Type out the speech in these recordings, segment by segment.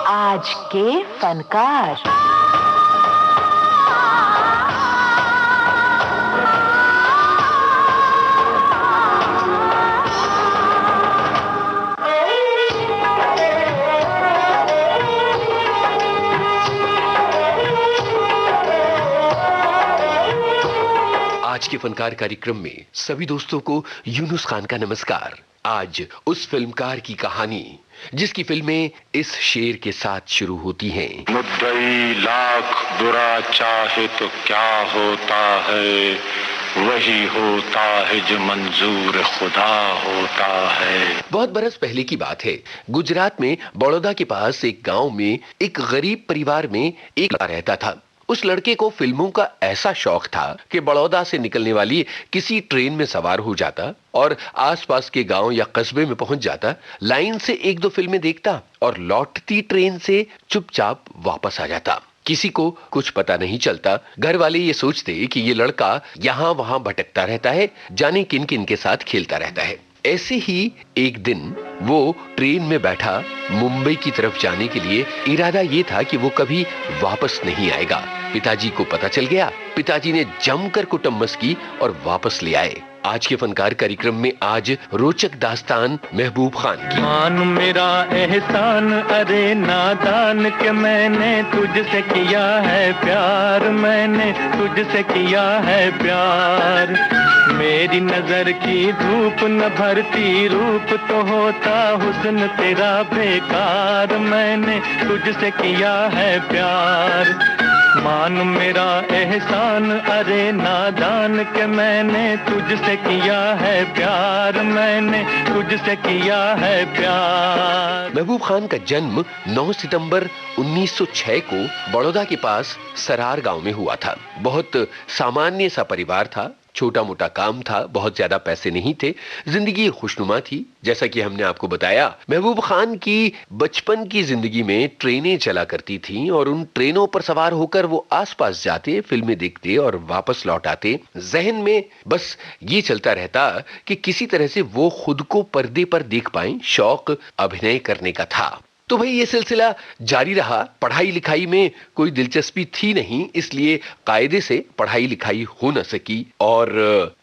आज के फनकार। आज के फनकार कार्यक्रम में सभी दोस्तों को यूनुस खान का नमस्कार। आज उस फिल्मकार की कहानी जिसकी फिल्में इस शेर के साथ शुरू होती हैं। मुद्दई लाख बुरा चाहे तो क्या होता है, वही होता है जो मंजूर खुदा होता है। बहुत बरस पहले की बात है। गुजरात में बड़ौदा के पास एक गांव में एक गरीब परिवार में एक लड़का रहता था। उस लड़के को फिल्मों का ऐसा शौक था कि बड़ौदा से निकलने वाली किसी ट्रेन में सवार हो जाता और आसपास के गांव या कस्बे में पहुंच जाता, लाइन से एक दो फिल्में देखता और लौटती ट्रेन से चुपचाप वापस आ जाता। किसी को कुछ पता नहीं चलता। घर वाले ये सोचते कि ये लड़का यहाँ वहां भटकता रहता है, जाने किन किन के साथ खेलता रहता है। ऐसे ही एक दिन वो ट्रेन में बैठा मुंबई की तरफ जाने के लिए। इरादा ये था कि वो कभी वापस नहीं आएगा। पिताजी को पता चल गया। पिताजी ने जमकर कुटुम्बस की और वापस ले आए। आज के फनकार कार्यक्रम में आज रोचक दास्तान महबूब खान की। मान मेरा एहसान अरे नादान के मैंने तुझसे किया है प्यार, मैंने तुझसे किया है प्यार। मेरी नजर की धूप न भरती रूप तो होता हुस्न तेरा बेकार, मैंने तुझसे किया है प्यार। मान मेरा एहसान अरे नादान के मैंने तुझसे किया है प्यार, मैंने तुझसे किया है प्यार। महबूब खान का जन्म 9 सितंबर 1906 को बड़ौदा के पास सरार गांव में हुआ था। बहुत सामान्य सा परिवार था। छोटा मोटा काम था, बहुत ज्यादा पैसे नहीं थे। जिंदगी खुशनुमा थी। जैसा कि हमने आपको बताया, महबूब खान की बचपन की जिंदगी में ट्रेनें चला करती थीं और उन ट्रेनों पर सवार होकर वो आसपास जाते, फिल्में देखते और वापस लौट आते। जहन में बस ये चलता रहता कि किसी तरह से वो खुद को पर्दे पर देख पाएं। शौक अभिनय करने का था। तो भाई ये सिलसिला जारी रहा। पढ़ाई लिखाई में कोई दिलचस्पी थी नहीं, इसलिए कायदे से पढ़ाई लिखाई हो न सकी और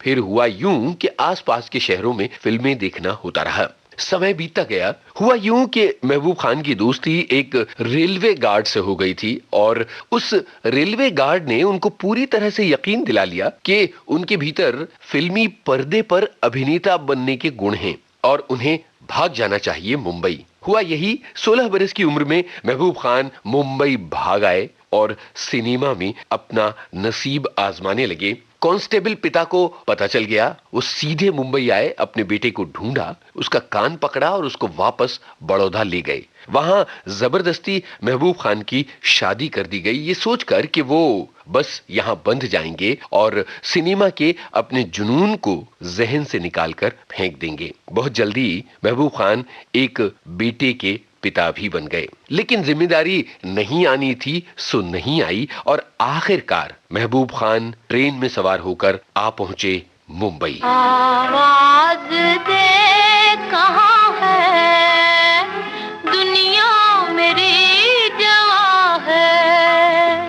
फिर हुआ यूं कि आसपास के शहरों में फिल्में देखना होता रहा। समय बीतता गया। हुआ यूं कि महबूब खान की दोस्ती एक रेलवे गार्ड से हो गई थी और उस रेलवे गार्ड ने उनको पूरी तरह से यकीन दिला लिया कि उनके भीतर फिल्मी पर्दे पर अभिनेता बनने के गुण हैं और उन्हें भाग जाना चाहिए मुंबई। हुआ यही, 16 बरस की उम्र में महबूब खान मुंबई भाग आए और सिनेमा में अपना नसीब आजमाने लगे। कांस्टेबल पिता को पता चल गया। वो सीधे मुंबई आए, अपने बेटे को ढूंढा, उसका कान पकड़ा और उसको वापस बड़ौदा ले गए। वहां जबरदस्ती महबूब खान की शादी कर दी गई, ये सोचकर कि वो बस यहां बंध जाएंगे और सिनेमा के अपने जुनून को जहन से निकालकर फेंक देंगे। बहुत जल्दी महबूब खान एक बेटे के पिता भी बन गए। लेकिन जिम्मेदारी नहीं आनी थी सो नहीं आई और आखिरकार महबूब खान ट्रेन में सवार होकर आ पहुंचे मुंबई। आवाज दे कहाँ है, दुनिया मेरी जवां है।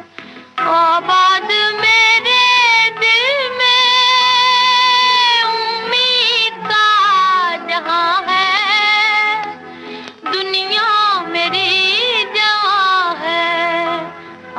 आबाद मेरे दिल में उम्मीद का जहां है, दुनिया मेरी जवां है।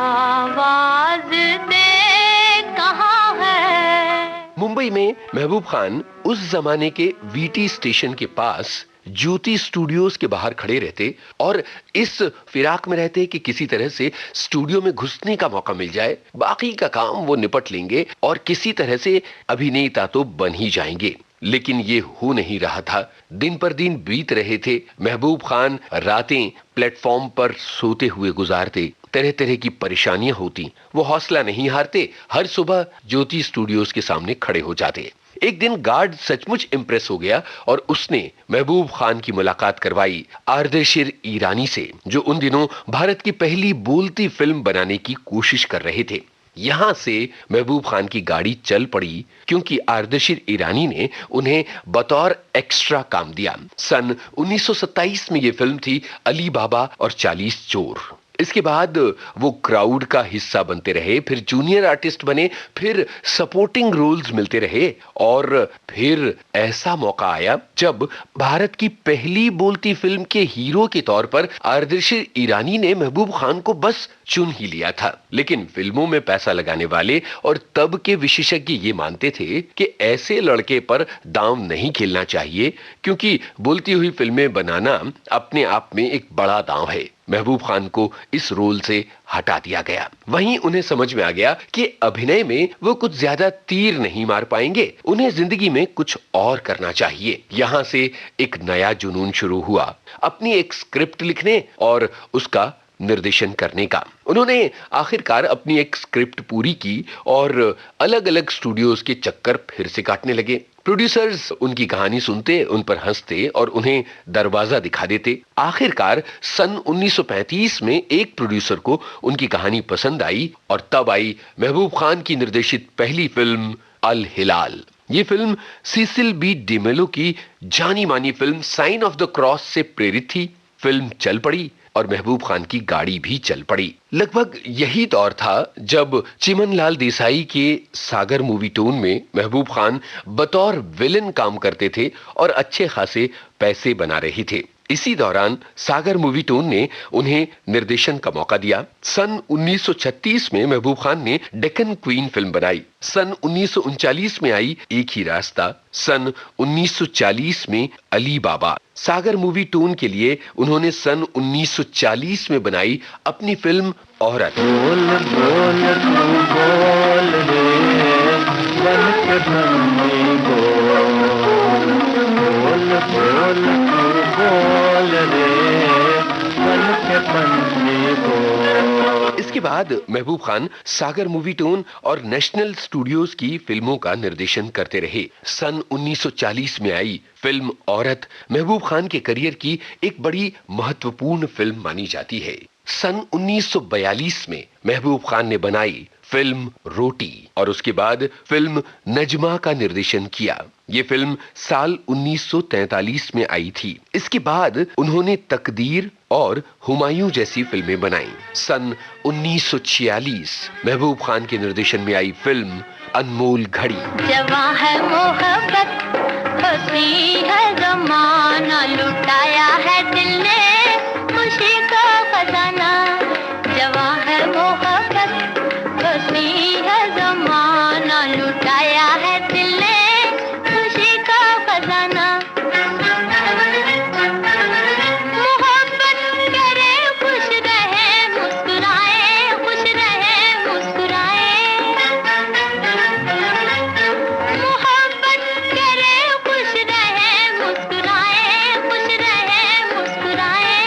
आवाज दे कहाँ है। मुंबई में महबूब खान उस जमाने के वीटी स्टेशन के पास ज्योति स्टूडियोज के बाहर खड़े रहते और इस फिराक में रहते कि किसी तरह से स्टूडियो में घुसने का मौका मिल जाए, बाकी का काम वो निपट लेंगे और किसी तरह से अभिनेता तो बन ही जाएंगे। लेकिन ये हो नहीं रहा था। दिन पर दिन बीत रहे थे। महबूब खान रातें प्लेटफॉर्म पर सोते हुए गुजारते। तरह तरह की परेशानियां होती। वो हौसला नहीं हारते। हर सुबह ज्योति स्टूडियोज के सामने खड़े हो जाते। एक दिन गार्ड सचमुच इंप्रेस हो गया और उसने महबूब खान की मुलाकात करवाई आर्देशिर ईरानी से, जो उन दिनों भारत की पहली बोलती फिल्म बनाने की कोशिश कर रहे थे। यहाँ से महबूब खान की गाड़ी चल पड़ी क्योंकि आर्देशिर ईरानी ने उन्हें बतौर एक्स्ट्रा काम दिया। सन 1927 में ये फिल्म थी अली बाबा और 40 चोर। इसके बाद वो क्राउड का हिस्सा बनते रहे, फिर जूनियर आर्टिस्ट बने, फिर सपोर्टिंग रोल्स मिलते रहे और फिर ऐसा मौका आया जब भारत की पहली बोलती फिल्म के हीरो के तौर पर आर्देशिर ईरानी ने महबूब खान को बस चुन ही लिया था। लेकिन फिल्मों में पैसा लगाने वाले और तब के विशेषज्ञ ये मानते थे कि ऐसे लड़के पर दांव नहीं खेलना चाहिए क्योंकि बोलती हुई फिल्में बनाना अपने आप में एक बड़ा दांव है। महबूब खान को इस रोल से हटा दिया गया। वहीं उन्हें समझ में आ गया कि अभिनय में वो कुछ ज्यादा तीर नहीं मार पाएंगे, उन्हें जिंदगी में कुछ और करना चाहिए। यहाँ से एक नया जुनून शुरू हुआ, अपनी एक स्क्रिप्ट लिखने और उसका निर्देशन करने का। उन्होंने आखिरकार अपनी एक स्क्रिप्ट पूरी की और अलग अलग स्टूडियोज के चक्कर फिर से काटने लगे। प्रोड्यूसर्स उनकी कहानी सुनते, उन पर हंसते और उन्हें दरवाजा दिखा देते। आखिरकार सन 1935 में एक प्रोड्यूसर को उनकी कहानी पसंद आई और तब आई महबूब खान की निर्देशित पहली फिल्म अल हिलाल। ये फिल्म सिसिल बी डिमेलो की जानी मानी film sign of the cross से प्रेरित थी। फिल्म चल पड़ी और महबूब खान की गाड़ी भी चल पड़ी। लगभग यही दौर था जब चिमनलाल देसाई के सागर मूवी टोन में महबूब खान बतौर विलेन काम करते थे और अच्छे खासे पैसे बना रहे थे। इसी दौरान सागर मूवी टोन ने उन्हें निर्देशन का मौका दिया। सन 1936 में महबूब खान ने डेक्कन क्वीन फिल्म बनाई। सन 1939 में आई एक ही रास्ता। सन 1940 में अली बाबा। सागर मूवी टोन के लिए उन्होंने सन 1940 में बनाई अपनी फिल्म औरत। बोल बोल तू बोल रे बन के बंदी बोल, बोल बोल तू बोल रे बन के बंदी बोल। इसके बाद महबूब खान सागर मूवी टोन और नेशनल स्टूडियोज की फिल्मों का निर्देशन करते रहे। सन 1940 में आई फिल्म औरत महबूब खान के करियर की एक बड़ी महत्वपूर्ण फिल्म मानी जाती है। सन 1942 में महबूब खान ने बनाई फिल्म रोटी और उसके बाद फिल्म नजमा का निर्देशन किया। ये फिल्म साल 1943 में आई थी। इसके बाद उन्होंने तकदीर और हुमायूं जैसी फिल्में बनाई। सन 1946 महबूब खान के निर्देशन में आई फिल्म अनमोल घड़ी। जवां है मोहब्बत, हंसी है जमाना, लुटाया है दिल ने खुशी का खजाना। जवां है मोहब्बत, हंसी है जमाना, लुटाया है दिल ने खुशी का खजाना। मोहब्बत करे खुश रहे मुस्कुराए, खुश रहे मुस्कुराए। मोहब्बत करे खुश रहे मुस्कुराए, खुश रहे मुस्कुराए।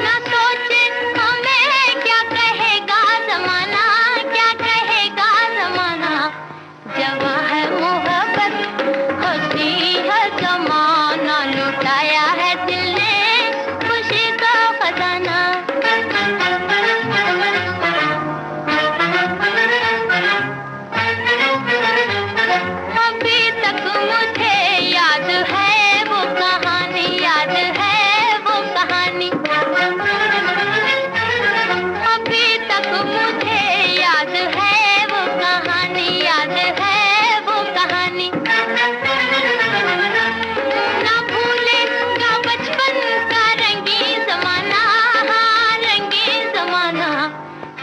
ना सोचे हमें क्या कहेगा जमाना, क्या कहेगा जमाना। जवां है मोहब्बत, हंसी है जमाना, लुटाया है दिल ने खुशी का खजाना। अभी तक मुझे याद है वो कहानी, याद है वो कहानी। अभी तक मुझे याद है वो कहानी, याद है वो कहानी। ना भूलेगा बचपन का रंगीन ज़माना, हाँ रंगीन ज़माना।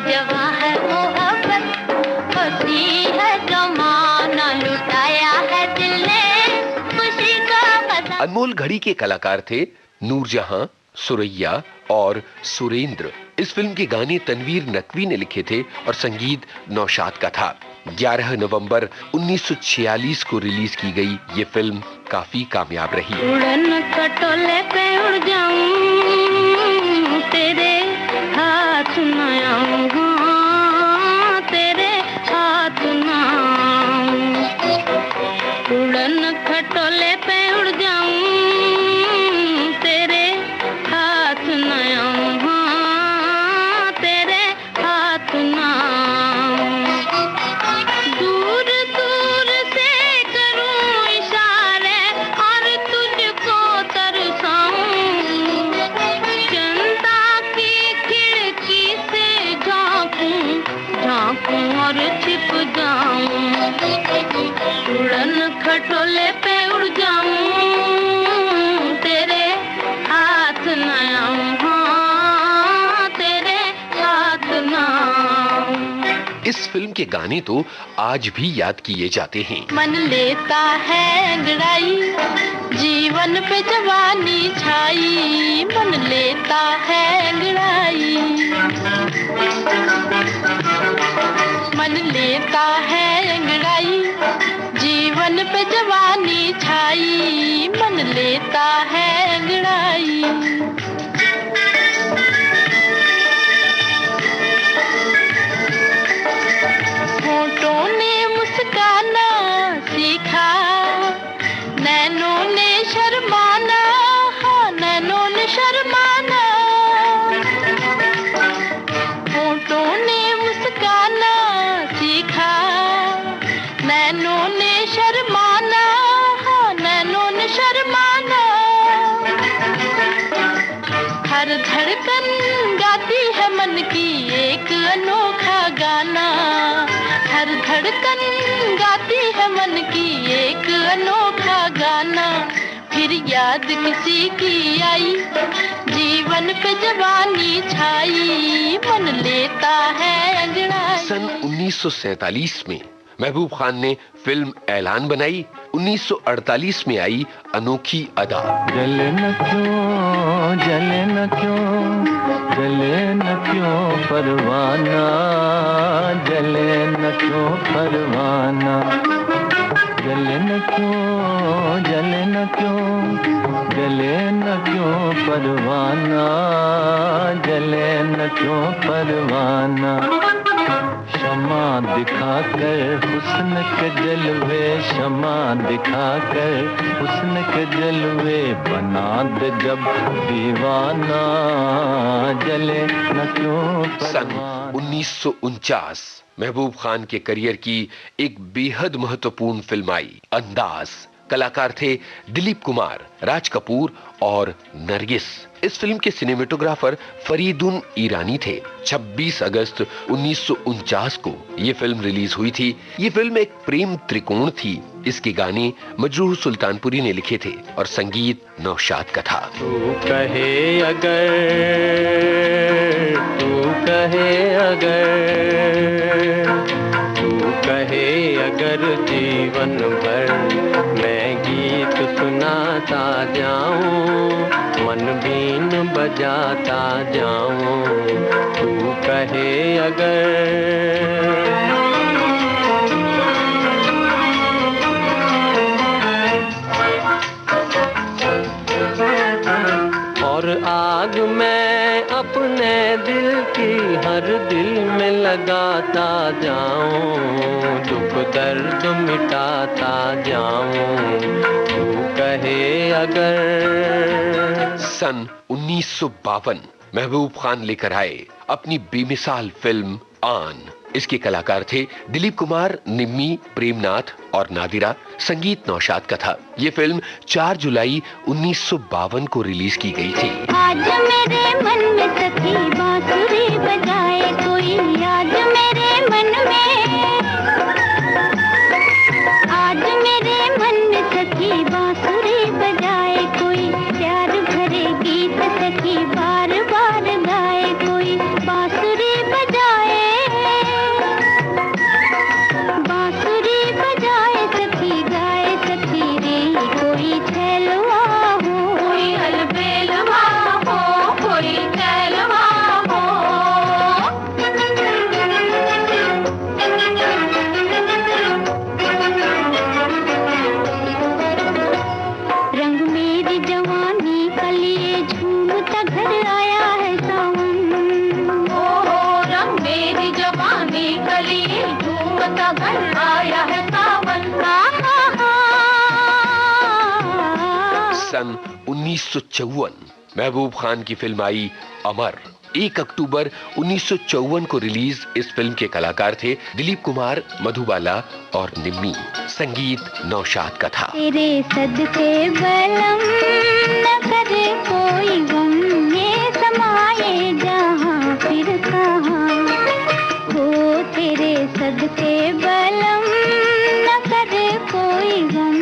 जवां है मोहब्बत, हंसी है जमाना, लुटाया है दिल ने खुशी का खजाना। अनमोल घड़ी के कलाकार थे नूरजहां, सुरैया और सुरेंद्र। इस फिल्म के गाने तनवीर नकवी ने लिखे थे और संगीत नौशाद का था। 11 नवंबर 1946 को रिलीज की गई ये फिल्म काफी कामयाब रही। उड़न खटोले पे उड़ जाऊं, तेरे हाथ न आऊं, हाँ, तेरे हाथ न आऊं। उड़न खटोले पे उड़ जाऊं, तेरे हाथ न आऊं, हाँ, तेरे हाथ पटोले पे उड़ जाऊं, तेरे हाथ न आऊं, हाँ तेरे हाथ न आऊं। इस फिल्म के गाने तो आज भी याद किए जाते हैं। मन लेता है अंगड़ाई, जीवन पे जवानी छाई, मन लेता है अंगड़ाई, मन लेता है अंगड़ाई, जीवन पे जवानी छाई, मन लेता है अंगड़ाई। होठों ने मुस्काना सीखा, नैनों ने शर्माना, हाँ नैनों ने शर्माना, होठों ने मुस्काना सीखा, नैनों ने शर्माना, हाँ नैनों ने शर्माना। हर धड़कन गाती है मन की एक अनोखा गाना, हर धड़कन गाती है मन की एक अनोखा गाना। फिर याद किसी की आई, जीवन पे जवानी छाई, मन लेता है अंगड़ाई। सन 1947 में महबूब खान ने फिल्म ऐलान बनाई। 1948 में आई अनोखी अदा। जले न क्यों, जले न क्यों, जले न क्यों परवाना, जले न क्यों परवाना, जले न क्यों, जले न क्यों, जले न क्यों परवाना, जले न क्यों परवाना। शमा दिखाकर हुस्न के जलवे, शमा दिखाकर हुस्न के जलवे, बना दे जब दीवाना, जले न क्यों सन परवाना। 1949 महबूब खान के करियर की एक बेहद महत्वपूर्ण फिल्म आई अंदाज। कलाकार थे दिलीप कुमार, राज कपूर और नरगिस। इस फिल्म के सिनेमेटोग्राफर फरीदुन ईरानी थे। 26 अगस्त 1949 को ये फिल्म रिलीज हुई थी। ये फिल्म एक प्रेम त्रिकोण थी। इसके गाने मजरूह सुल्तानपुरी ने लिखे थे और संगीत नौशाद का था। तू कहे अगर, तू कहे अगर, तू कहे अगर जीवन भर मैं गीत सुनाता जाऊं, मन बीन बजाता जाऊं, तू कहे अगर। और आग मैं अपने दिल की हर दिल में लगाता जाऊं, दुख दर्द मिटाता जाऊं, तू कहे अगर। सन 1952 महबूब खान लेकर आए अपनी बेमिसाल फिल्म आन। इसके कलाकार थे दिलीप कुमार, निम्मी, प्रेमनाथ और नादिरा। संगीत नौशाद का था। ये फिल्म 4 जुलाई 1952 को रिलीज की गई थी। आज मेरे मन में सखी बांसुरी बजाए कोई, आज मेरे मन में, आज मेरे मन में सखी बांसुरी बजाए कोई, प्यार भरे गीत सखी बार बार गाए कोई, बांसुरी बजाए, बांसुरी बजाए सखी गाए सखी रे, कोई छैलवा हो, कोई अलबेलवा हो, कोई छैलवा हो। रंग मेरी जवानी का लिए झूमता घर आया है सावन, ओ रंग मेरी जवानी का लिए झूमता घर आया है सावन। सन 1954 महबूब खान की फिल्म आई अमर। 1 अक्टूबर 1954 को रिलीज इस फिल्म के कलाकार थे दिलीप कुमार, मधुबाला और निम्मी। संगीत नौशाद का था। तेरे सदके बलम न करे कोई गम, ये समाए जहाँ फिर कहाँ, हो तेरे सदके बलम न करे कोई गम,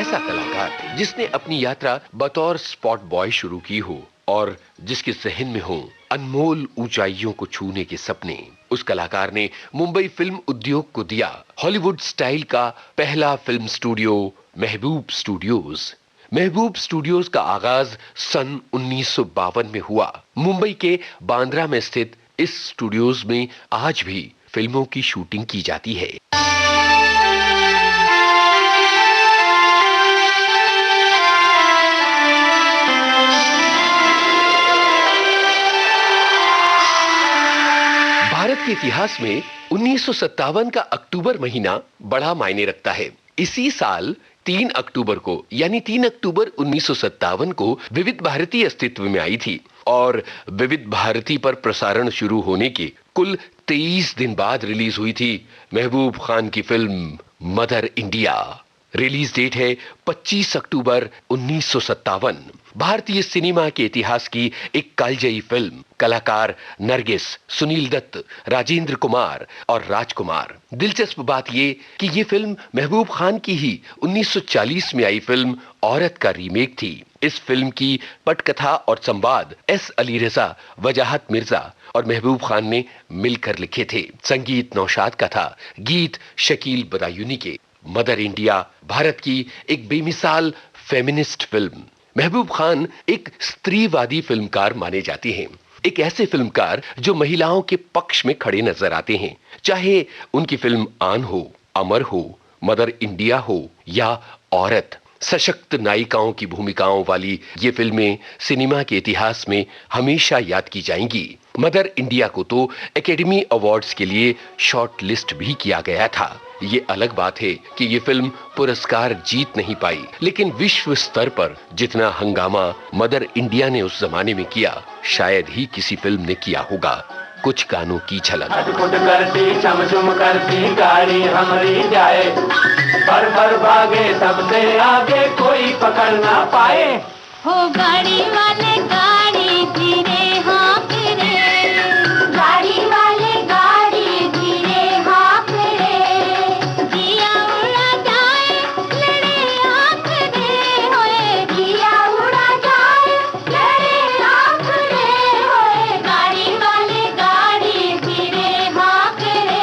ऐसा कलाकार जिसने अपनी यात्रा बतौर स्पॉट बॉय शुरू की हो और जिसके जहन में हो अनमोल ऊंचाइयों को छूने के सपने। उस कलाकार ने मुंबई फिल्म उद्योग को दिया हॉलीवुड स्टाइल का पहला फिल्म स्टूडियो, महबूब स्टूडियोज। महबूब स्टूडियोज का आगाज सन 1952 में हुआ। मुंबई के बांद्रा में स्थित इस स्टूडियोज में आज भी फिल्मों की शूटिंग की जाती है। भारत के इतिहास में 1957 का अक्टूबर महीना बड़ा मायने रखता है। इसी साल 3 अक्टूबर को यानी 3 अक्टूबर 1957 को विविध भारती अस्तित्व में आई थी और विविध भारती पर प्रसारण शुरू होने के कुल 23 दिन बाद रिलीज हुई थी महबूब खान की film Mother India. Release date है 25 अक्टूबर 1957। भारतीय सिनेमा के इतिहास की एक कालजयी फिल्म। कलाकार नरगिस, सुनील दत्त, राजेंद्र कुमार और राजकुमार। दिलचस्प बात यह कि यह फिल्म महबूब खान की ही 1940 में आई फिल्म औरत का रीमेक थी। इस फिल्म की पटकथा और संवाद एस अली रजा, वजाहत मिर्जा और महबूब खान ने मिलकर लिखे थे। संगीत नौशाद का था, गीत शकील बदायूनी के। मदर इंडिया भारत की एक बेमिसाल फेमिनिस्ट फिल्म। महबूब खान एक स्त्रीवादी फिल्मकार माने जाते हैं, एक ऐसे फिल्मकार जो महिलाओं के पक्ष में खड़े नजर आते हैं। चाहे उनकी फिल्म आन हो, अमर हो, मदर इंडिया हो या औरत, सशक्त नायिकाओं की भूमिकाओं वाली ये फिल्में सिनेमा के इतिहास में हमेशा याद की जाएंगी। मदर इंडिया को तो एकेडमी अवार्ड्स के लिए शॉर्ट लिस्ट भी किया गया था। ये अलग बात है कि ये फिल्म पुरस्कार जीत नहीं पाई, लेकिन विश्व स्तर पर जितना हंगामा मदर इंडिया ने उस जमाने में किया, शायद ही किसी फिल्म ने किया होगा। कुछ गानों की झलक। करती चम चम करती गाड़ी हमारी जाए, पर भागे सबसे आगे कोई पकड़ ना पाए। हो गाड़ी वाले गाड़ी धीरे हाँक रे, गाड़ी वाले गाड़ी धीरे हाँक रे, दिया उड़ा जाए लड़े आँख रे होए, दिया उड़ा जाए लड़े आँख रे होए, गाड़ी वाले गाड़ी धीरे हाँक रे।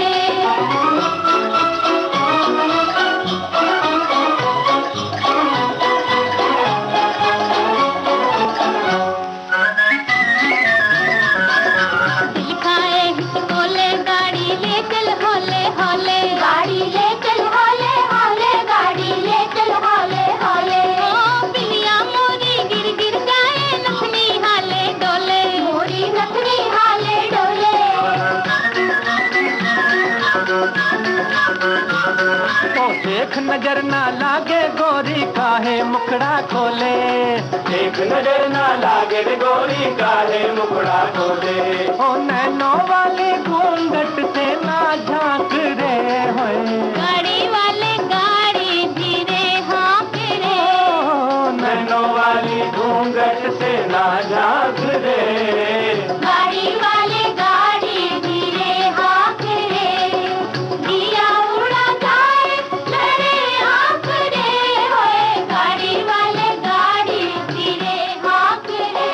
देख नजर ना लागे गोरी काहे मुखड़ा खोले, देख नजर ना लागे गोरी काहे मुखड़ा खोले। ओ नैनो वाले घूंघट से ना झांक रे होए, गाड़ी वाले गाड़ी धीरे हाँक रे, नैनो वाली घूंघट से ना झांक रे, गाड़ी वाले गाड़ी धीरे हाँक रे, दिया उड़ा जाए लड़े आँख रे होए, गाड़ी वाले गाड़ी धीरे हाँक रे।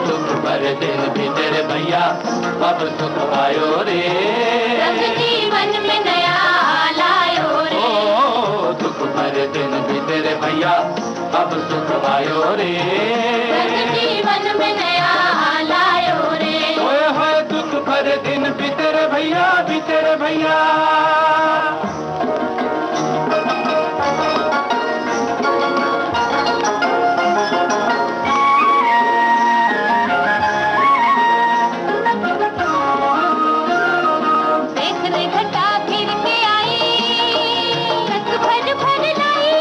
दुख पर दिन भी तेरे भैया अब सुख आयो रे, रंग जीवन में नया लायो रे, ओ दुख पर दिन भी तेरे भैया अब सुख आयो रे, रंग जीवन में नया लायो रे। ओए होए दुख भरे दिन भी तेरे भैया, भी तेरे भैया। देख रे घटा फिर के आई, रस भर भर लाई,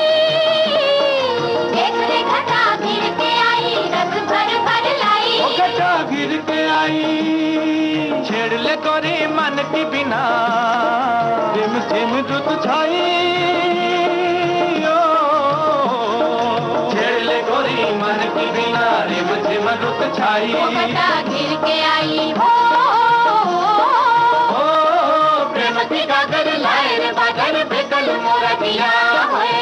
देख रे घटा फिर के आई, रस भर भर लाई, ओ घटा गिर के आई, छेड़ ले गोरी मन की बिना, झिम झिम रुत छाई, ओ छेड़ ले गोरी मन की बिना, झिम झिम रुत छाई। वो घटा गिर के आई हो, प्रेम की गागर लाए रे बागर बेकल मोरा दिया होए।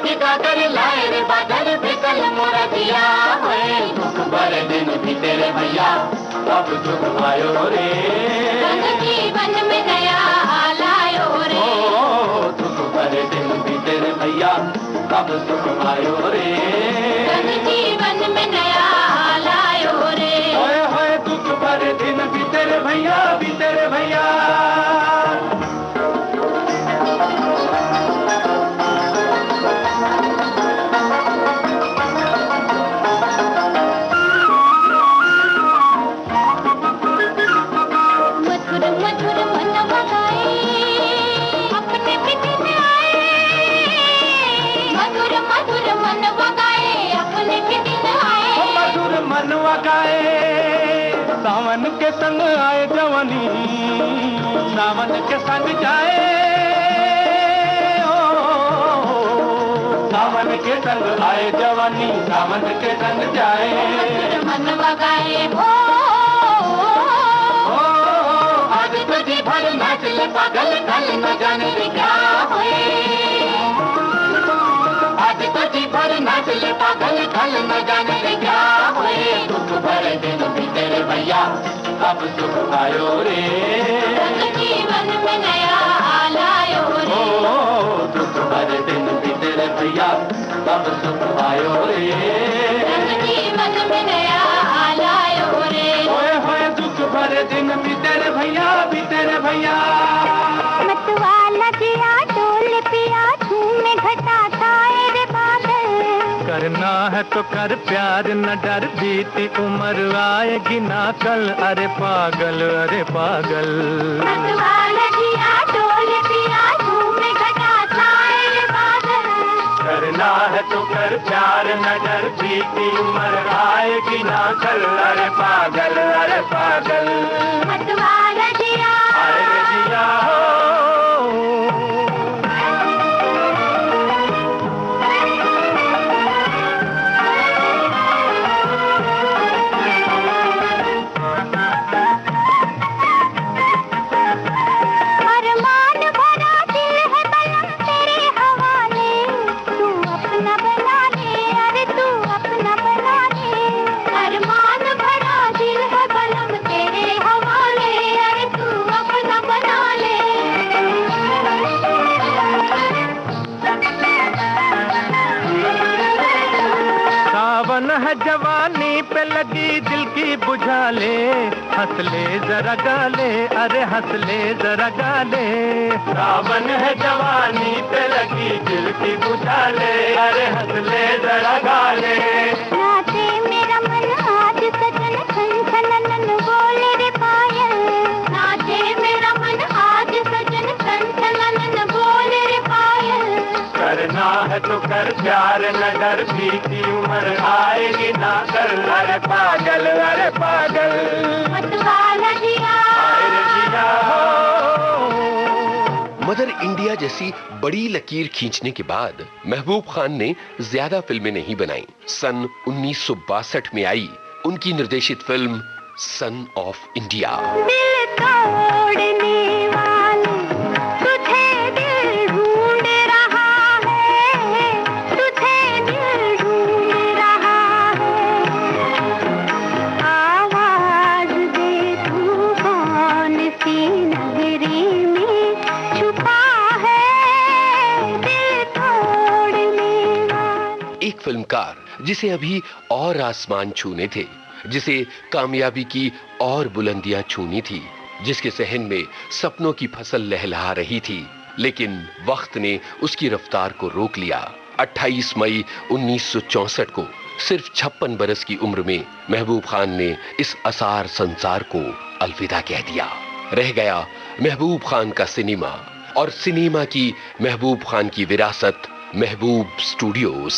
की गागर लाए रे बादल फिसल मोरा दिया है दुख भरे दिन भी तेरे भैया अब दुख आयो रे रंग जीवन में नया लायो रे दुख भरे दिन भी तेरे भैया अब सुख आयो रे रंग जीवन में नया लायो रे होए होए दुख भरे दिन भी तेरे भैया सावन के संग आए जवानी सावन के संग जाए सावन के संग आए जवानी सावन के संग जाए मन बगाए हो आज तो जी भर नाच ले पागल कल न जाने क्या होए आज तो जी भर नाच ले पागल कल न जाने क्या होए दुख भरे दिन भी तेरे भैया अब सुख आयो रे जीवन में नया लायो रे दुख भरे दिन भी तेरे भैया अब सुख आयो रे जीवन में नया लायो रे होए होए दुख भरे दिन भी तेरे भैया मतवाला जिया डोल पिया झूमे घटा छाए रे बादल करना है तो कर प्यार न डर बीती उम्र आएगी ना कल अरे पागल मतवाला जिया डोल पिया झूमे घटा छाए रे बादल करना है तो कर प्यार न डर बीती उम्र आएगी ना कल अरे पागल मतवाला जिया अरे जिया हो है जवानी पे लगी दिल की बुझा ले हंस ले जरा गाले अरे हंस ले जरा गाले सावन है जवानी पे लगी दिल की बुझा ले अरे हंस ले जरा गाले नाचे मेरा मन आज सजन छन बोले रे पायल नाचे मेरा मन आज सजन छन बोले रे पायल करना है तो कर प्यार न डर बीती उम्र आएगी ना कर अरे पागल मतवाला जिया मदर इंडिया जैसी बड़ी लकीर खींचने के बाद महबूब खान ने ज्यादा फिल्में नहीं बनाई। सन 1962 में आई उनकी निर्देशित फिल्म सन ऑफ इंडिया। दिल तोड़ने वाले तुझे दिल ढूंढ रहा है तुझे दिल ढूंढ रहा है आवाज दे तूफान सी नगरी में छुपा है दिल तोड़ने वाले। एक फिल्मकार जिसे अभी और आसमान छूने थे, जिसे कामयाबी की और बुलंदियां छूनी थी, जिसके सहन में सपनों की फसल लहलहा रही थी, लेकिन वक्त ने उसकी रफ्तार को रोक लिया। 28 मई 1964 को सिर्फ 56 बरस की उम्र में महबूब खान ने इस असार संसार को अलविदा कह दिया। रह गया महबूब खान का सिनेमा और सिनेमा की महबूब खान की विरासत महबूब स्टूडियोज।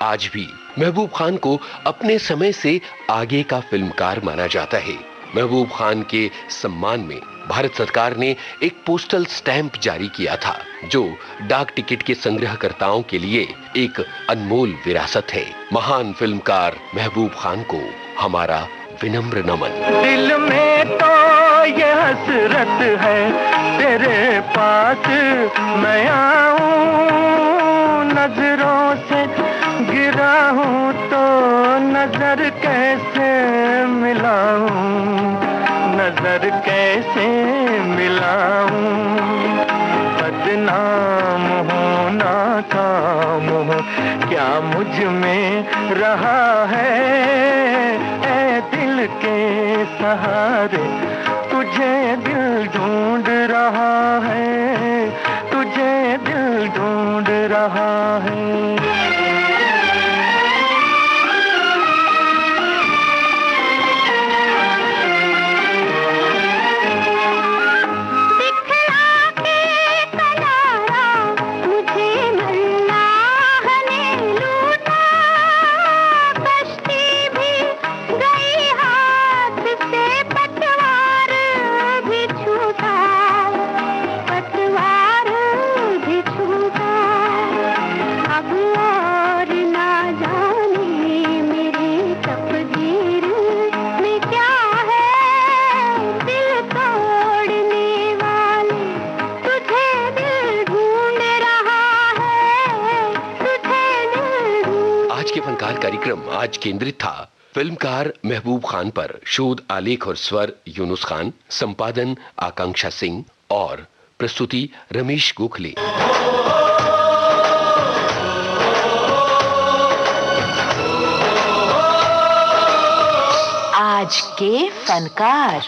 आज भी महबूब खान को अपने समय से आगे का फिल्मकार माना जाता है। महबूब खान के सम्मान में भारत सरकार ने एक पोस्टल स्टैंप जारी किया था, जो डाक टिकट के संग्रहकर्ताओं के लिए एक अनमोल विरासत है। महान फिल्मकार महबूब खान को हमारा विनम्र नमन। दिल में तो ये हसरत है तेरे पास मैं आऊं नजरों से गिरा हूँ तो नजर कैसे मिलाऊं, नजर कैसे मिलाऊं। बदनाम हूँ नाकाम हूँ, क्या मुझ में रहा है ऐ दिल के सहारे। तुझे दिल ढूंढ रहा है, तुझे दिल ढूंढ रहा है। फनकार कार्यक्रम आज केंद्रित था फिल्मकार महबूब खान पर। शोध, आलेख और स्वर यूनुस खान, संपादन आकांक्षा सिंह और प्रस्तुति रमेश गोखले। आज के फनकार।